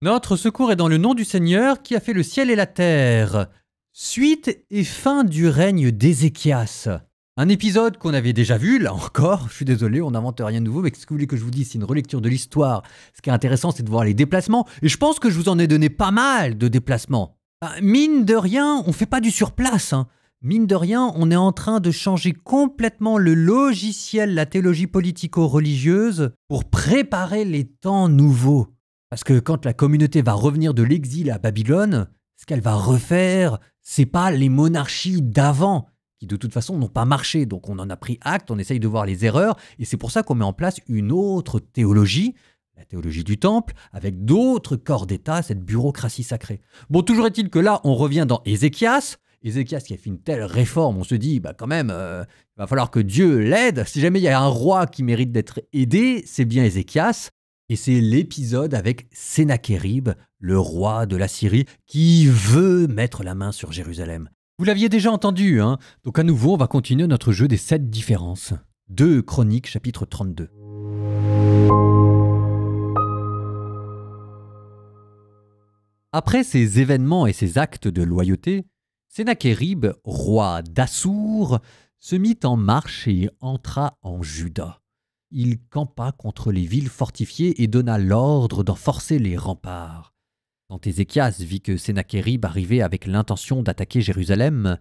Notre secours est dans le nom du Seigneur qui a fait le ciel et la terre. Suite et fin du règne d'Ézéchias. Un épisode qu'on avait déjà vu, là encore, je suis désolé, on n'invente rien de nouveau, mais ce que vous voulez que je vous dise, c'est une relecture de l'histoire. Ce qui est intéressant, c'est de voir les déplacements, et je pense que je vous en ai donné pas mal de déplacements. Mine de rien, on ne fait pas du surplace, hein. Mine de rien, on est en train de changer complètement le logiciel, la théologie politico-religieuse, pour préparer les temps nouveaux. Parce que quand la communauté va revenir de l'exil à Babylone, ce qu'elle va refaire, c'est pas les monarchies d'avant, qui de toute façon n'ont pas marché. Donc on en a pris acte, on essaye de voir les erreurs, et c'est pour ça qu'on met en place une autre théologie, la théologie du temple, avec d'autres corps d'État, cette bureaucratie sacrée. Bon, toujours est-il que là, on revient dans Ézéchias. Ézéchias qui a fait une telle réforme, on se dit, quand même, il va falloir que Dieu l'aide. Si jamais il y a un roi qui mérite d'être aidé, c'est bien Ézéchias. Et c'est l'épisode avec Sennachérib, le roi de la Syrie, qui veut mettre la main sur Jérusalem. Vous l'aviez déjà entendu, hein? Donc à nouveau, on va continuer notre jeu des 7 différences. 2 Chroniques, chapitre 32. Après ces événements et ces actes de loyauté, Sennachérib, roi d'Assour, se mit en marche et entra en Juda. Il campa contre les villes fortifiées et donna l'ordre d'en forcer les remparts. Quand Ézéchias vit que Sennachérib arrivait avec l'intention d'attaquer Jérusalem,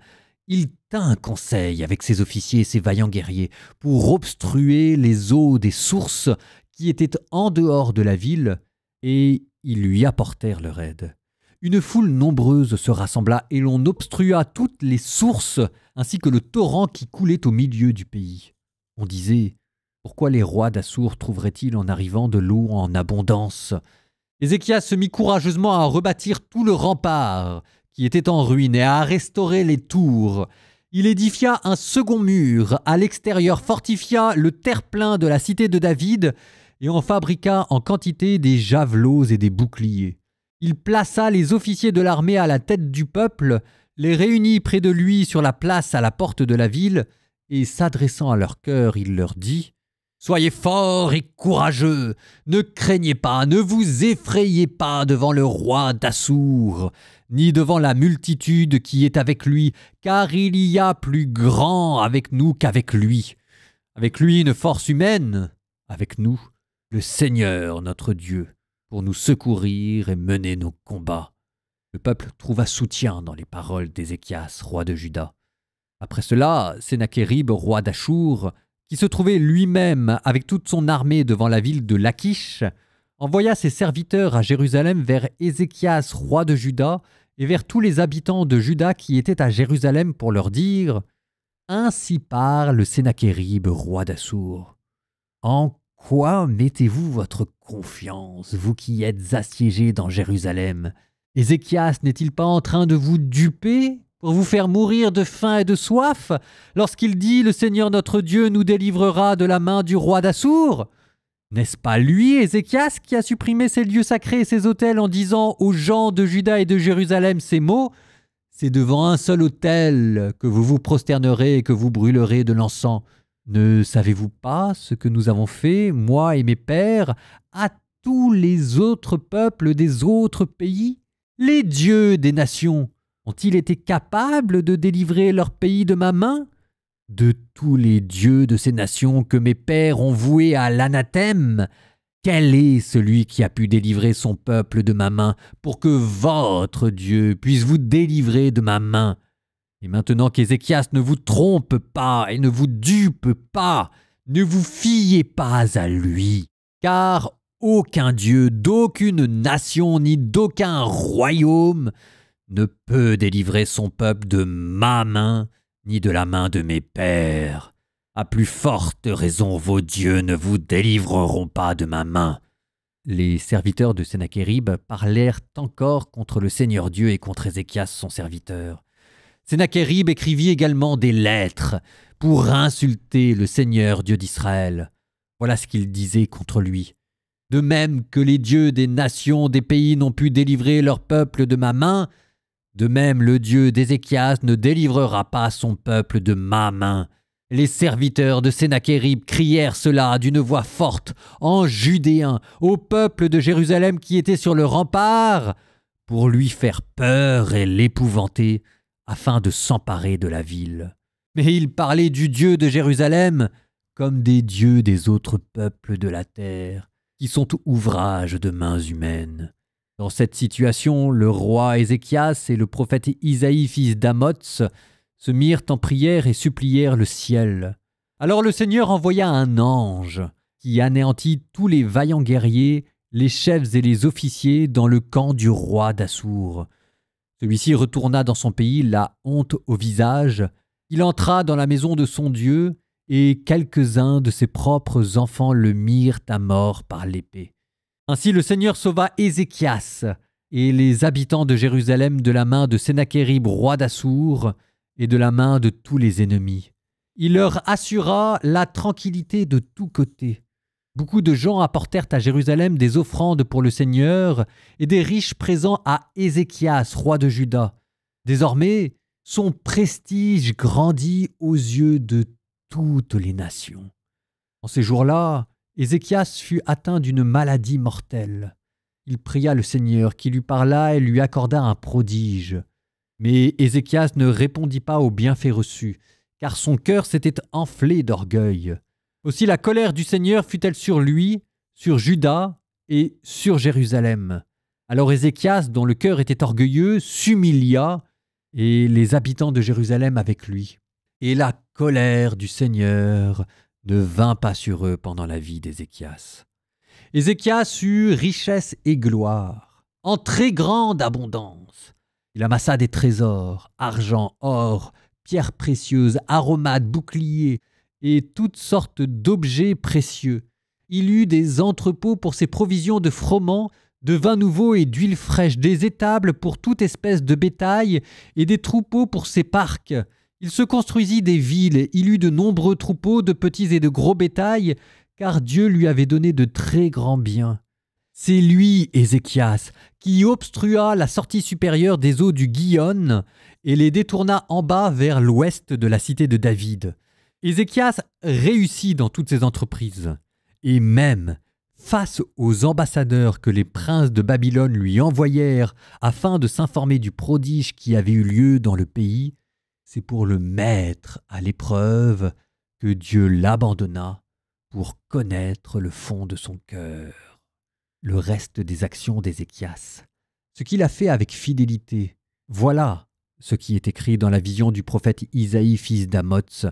il tint un conseil avec ses officiers et ses vaillants guerriers pour obstruer les eaux des sources qui étaient en dehors de la ville, et ils lui apportèrent leur aide. Une foule nombreuse se rassembla et l'on obstrua toutes les sources ainsi que le torrent qui coulait au milieu du pays. On disait: pourquoi les rois d'Assour trouveraient-ils en arrivant de l'eau en abondance? Ézéchias se mit courageusement à rebâtir tout le rempart qui était en ruine et à restaurer les tours. Il édifia un second mur, à l'extérieur fortifia le terre-plein de la cité de David et en fabriqua en quantité des javelots et des boucliers. Il plaça les officiers de l'armée à la tête du peuple, les réunit près de lui sur la place à la porte de la ville, et s'adressant à leur cœur, il leur dit: soyez forts et courageux, ne craignez pas, ne vous effrayez pas devant le roi d'Assour, ni devant la multitude qui est avec lui, car il y a plus grand avec nous qu'avec lui. Avec lui une force humaine, avec nous le Seigneur notre Dieu, pour nous secourir et mener nos combats. Le peuple trouva soutien dans les paroles d'Ézéchias, roi de Juda. Après cela, Sennachérib, roi d'Assour, qui se trouvait lui-même avec toute son armée devant la ville de Lachish, envoya ses serviteurs à Jérusalem vers Ézéchias, roi de Juda, et vers tous les habitants de Juda qui étaient à Jérusalem pour leur dire: ainsi parle Sennachérib, roi d'Assour. En quoi mettez-vous votre confiance, vous qui êtes assiégés dans Jérusalem? Ézéchias n'est-il pas en train de vous duper pour vous faire mourir de faim et de soif, lorsqu'il dit: le Seigneur notre Dieu nous délivrera de la main du roi d'Assour? N'est-ce pas lui, Ézéchias, qui a supprimé ses lieux sacrés et ses autels en disant aux gens de Juda et de Jérusalem ces mots: c'est devant un seul autel que vous vous prosternerez et que vous brûlerez de l'encens? Ne savez-vous pas ce que nous avons fait, moi et mes pères, à tous les autres peuples des autres pays? Les dieux des nations ont-ils été capables de délivrer leur pays de ma main? De tous les dieux de ces nations que mes pères ont voués à l'anathème, quel est celui qui a pu délivrer son peuple de ma main pour que votre Dieu puisse vous délivrer de ma main? Et maintenant qu'Ézéchias ne vous trompe pas et ne vous dupe pas, ne vous fiez pas à lui, car aucun Dieu d'aucune nation ni d'aucun royaume ne peut délivrer son peuple de ma main, ni de la main de mes pères. À plus forte raison, vos dieux ne vous délivreront pas de ma main. Les serviteurs de Sennachérib parlèrent encore contre le Seigneur Dieu et contre Ézéchias son serviteur. Sennachérib écrivit également des lettres pour insulter le Seigneur Dieu d'Israël. Voilà ce qu'il disait contre lui. De même que les dieux des nations des pays n'ont pu délivrer leur peuple de ma main, de même le Dieu d'Ézéchias ne délivrera pas son peuple de ma main. Les serviteurs de Sennachérib crièrent cela d'une voix forte, en judéen, au peuple de Jérusalem qui était sur le rempart, pour lui faire peur et l'épouvanter, afin de s'emparer de la ville. Mais ils parlaient du Dieu de Jérusalem comme des dieux des autres peuples de la terre, qui sont ouvrage de mains humaines. Dans cette situation, le roi Ézéchias et le prophète Isaïe, fils d'Amoz, se mirent en prière et supplièrent le ciel. Alors le Seigneur envoya un ange qui anéantit tous les vaillants guerriers, les chefs et les officiers dans le camp du roi d'Assour. Celui-ci retourna dans son pays, la honte au visage. Il entra dans la maison de son Dieu et quelques-uns de ses propres enfants le mirent à mort par l'épée. Ainsi le Seigneur sauva Ézéchias et les habitants de Jérusalem de la main de Sennachérib, roi d'Assour, et de la main de tous les ennemis. Il leur assura la tranquillité de tous côtés. Beaucoup de gens apportèrent à Jérusalem des offrandes pour le Seigneur et des riches présents à Ézéchias, roi de Juda. Désormais, son prestige grandit aux yeux de toutes les nations. En ces jours-là, Ézéchias fut atteint d'une maladie mortelle. Il pria le Seigneur qui lui parla et lui accorda un prodige. Mais Ézéchias ne répondit pas aux bienfaits reçus, car son cœur s'était enflé d'orgueil. Aussi la colère du Seigneur fut-elle sur lui, sur Juda et sur Jérusalem. Alors Ézéchias, dont le cœur était orgueilleux, s'humilia, et les habitants de Jérusalem avec lui. Et la colère du Seigneur ne vint pas sur eux pendant la vie d'Ézéchias. Ézéchias eut richesse et gloire, en très grande abondance. Il amassa des trésors, argent, or, pierres précieuses, aromates, boucliers et toutes sortes d'objets précieux. Il eut des entrepôts pour ses provisions de froment, de vin nouveau et d'huile fraîche, des étables pour toute espèce de bétail et des troupeaux pour ses parcs. Il se construisit des villes, il eut de nombreux troupeaux de petits et de gros bétail, car Dieu lui avait donné de très grands biens. C'est lui, Ézéchias, qui obstrua la sortie supérieure des eaux du Gihon et les détourna en bas vers l'ouest de la cité de David. Ézéchias réussit dans toutes ses entreprises, et même face aux ambassadeurs que les princes de Babylone lui envoyèrent afin de s'informer du prodige qui avait eu lieu dans le pays, c'est pour le mettre à l'épreuve que Dieu l'abandonna pour connaître le fond de son cœur. Le reste des actions d'Ézéchias, ce qu'il a fait avec fidélité, voilà ce qui est écrit dans la vision du prophète Isaïe, fils d'Amoz,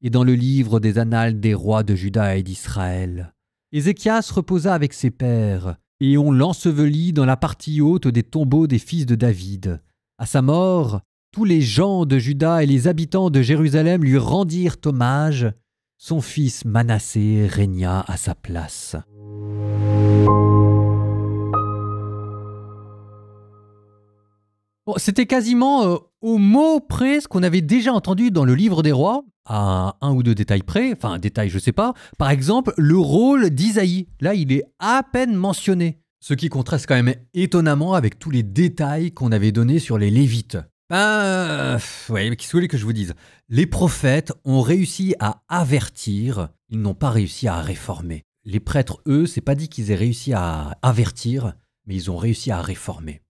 et dans le livre des annales des rois de Juda et d'Israël. Ézéchias reposa avec ses pères, et on l'ensevelit dans la partie haute des tombeaux des fils de David. À sa mort, tous les gens de Juda et les habitants de Jérusalem lui rendirent hommage. Son fils Manassé régna à sa place. Bon, c'était quasiment au mot près ce qu'on avait déjà entendu dans le livre des rois, à un ou deux détails près, enfin détails je sais pas. Par exemple, le rôle d'Isaïe, là il est à peine mentionné, ce qui contraste quand même étonnamment avec tous les détails qu'on avait donnés sur les Lévites. Ouais, qu'est-ce que vous voulez que je vous dise? Les prophètes ont réussi à avertir, ils n'ont pas réussi à réformer. Les prêtres, eux, c'est pas dit qu'ils aient réussi à avertir, mais ils ont réussi à réformer.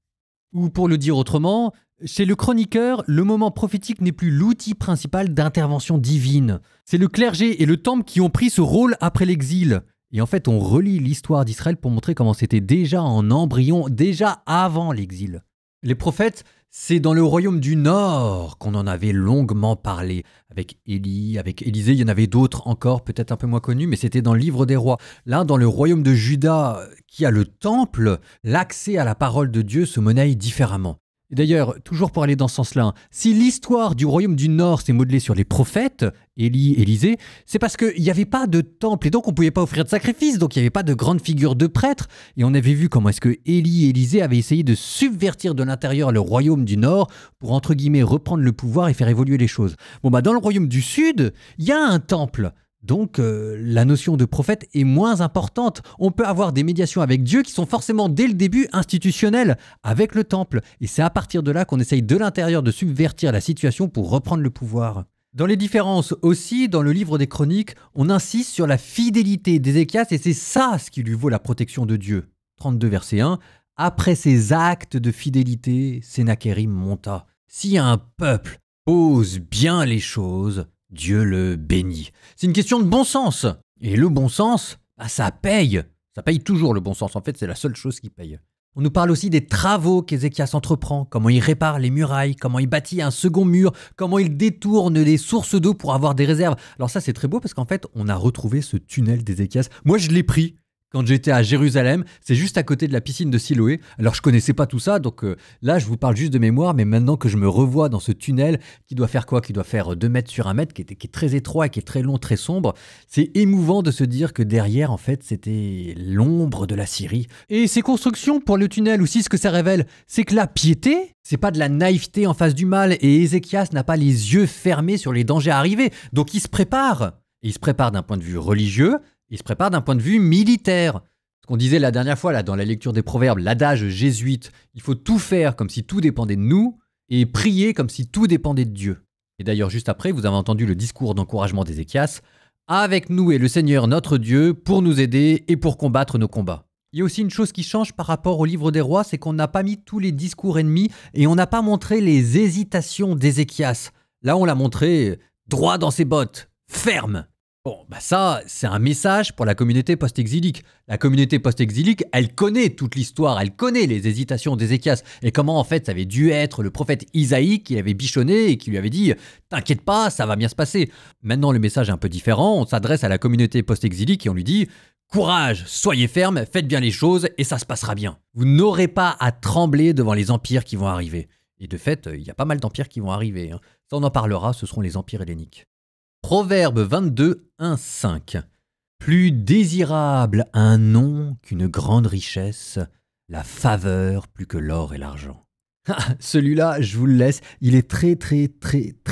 Ou pour le dire autrement, chez le chroniqueur, le moment prophétique n'est plus l'outil principal d'intervention divine. C'est le clergé et le temple qui ont pris ce rôle après l'exil. Et en fait, on relit l'histoire d'Israël pour montrer comment c'était déjà en embryon, déjà avant l'exil. Les prophètes, c'est dans le royaume du Nord qu'on en avait longuement parlé. Avec Élie, avec Élisée, il y en avait d'autres encore, peut-être un peu moins connus, mais c'était dans le livre des rois. Là, dans le royaume de Juda, qui a le temple, l'accès à la parole de Dieu se monnaie différemment. Et d'ailleurs, toujours pour aller dans ce sens-là, si l'histoire du royaume du Nord s'est modelée sur les prophètes, Élie, Élisée, c'est parce qu'il n'y avait pas de temple et donc on ne pouvait pas offrir de sacrifices, donc il n'y avait pas de grande figure de prêtre. Et on avait vu comment est-ce que Élie et Élisée avaient essayé de subvertir de l'intérieur le royaume du Nord pour, entre guillemets, reprendre le pouvoir et faire évoluer les choses. Bon, dans le royaume du Sud, il y a un temple. Donc, la notion de prophète est moins importante. On peut avoir des médiations avec Dieu qui sont forcément, dès le début, institutionnelles, avec le temple. Et c'est à partir de là qu'on essaye de l'intérieur de subvertir la situation pour reprendre le pouvoir. Dans les différences aussi, dans le livre des Chroniques, on insiste sur la fidélité d'Ézéchias et c'est ça ce qui lui vaut la protection de Dieu. 32 verset 1. Après ces actes de fidélité, Sennachérib monta. Si un peuple pose bien les choses, Dieu le bénit. C'est une question de bon sens. Et le bon sens, ça paye. Ça paye toujours le bon sens. En fait, c'est la seule chose qui paye. On nous parle aussi des travaux qu'Ézéchias entreprend, comment il répare les murailles, comment il bâtit un second mur, comment il détourne les sources d'eau pour avoir des réserves. Alors ça, c'est très beau parce qu'en fait, on a retrouvé ce tunnel d'Ézéchias. Moi, je l'ai pris quand j'étais à Jérusalem. C'est juste à côté de la piscine de Siloé. Alors, je connaissais pas tout ça, donc là, je vous parle juste de mémoire. Mais maintenant que je me revois dans ce tunnel, qui doit faire quoi? Qui doit faire 2 mètres sur 1 mètre, qui est très étroit, qui est très long, très sombre. C'est émouvant de se dire que derrière, en fait, c'était l'ombre de la Syrie. Et ces constructions pour le tunnel aussi, ce que ça révèle, c'est que la piété, c'est pas de la naïveté en face du mal. Et Ézéchias n'a pas les yeux fermés sur les dangers à arriver. Donc, il se prépare. Et il se prépare d'un point de vue religieux. Il se prépare d'un point de vue militaire. Ce qu'on disait la dernière fois là, dans la lecture des Proverbes, l'adage jésuite, il faut tout faire comme si tout dépendait de nous et prier comme si tout dépendait de Dieu. Et d'ailleurs, juste après, vous avez entendu le discours d'encouragement d'Ézéchias. Avec nous est le Seigneur notre Dieu pour nous aider et pour combattre nos combats. Il y a aussi une chose qui change par rapport au livre des rois, c'est qu'on n'a pas mis tous les discours ennemis et on n'a pas montré les hésitations d'Ézéchias. Là, on l'a montré droit dans ses bottes, ferme. Bon, ça, c'est un message pour la communauté post-exilique. La communauté post-exilique, elle connaît toute l'histoire, elle connaît les hésitations d'Ézéchias et comment en fait ça avait dû être le prophète Isaïe qui l'avait bichonné et qui lui avait dit « T'inquiète pas, ça va bien se passer ». Maintenant, le message est un peu différent. On s'adresse à la communauté post-exilique et on lui dit « Courage, soyez ferme, faites bien les choses et ça se passera bien. Vous n'aurez pas à trembler devant les empires qui vont arriver. » Et de fait, il y a pas mal d'empires qui vont arriver. Ça, on en parlera, ce seront les empires helléniques. Proverbe 22, 1, 5. Plus désirable un nom qu'une grande richesse, la faveur plus que l'or et l'argent. Celui-là, je vous le laisse, il est très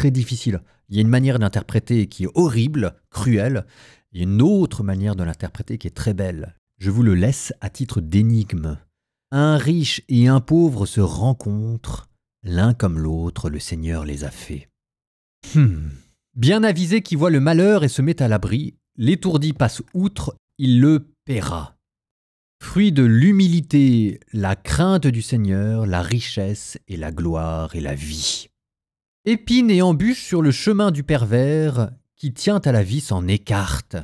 difficile. Il y a une manière d'interpréter qui est horrible, cruelle, et une autre manière de l'interpréter qui est très belle. Je vous le laisse à titre d'énigme. Un riche et un pauvre se rencontrent, l'un comme l'autre, le Seigneur les a faits. Bien avisé qui voit le malheur et se met à l'abri, l'étourdi passe outre, il le paiera. Fruit de l'humilité, la crainte du Seigneur, la richesse et la gloire et la vie. Épine et embûche sur le chemin du pervers, qui tient à la vie s'en écarte.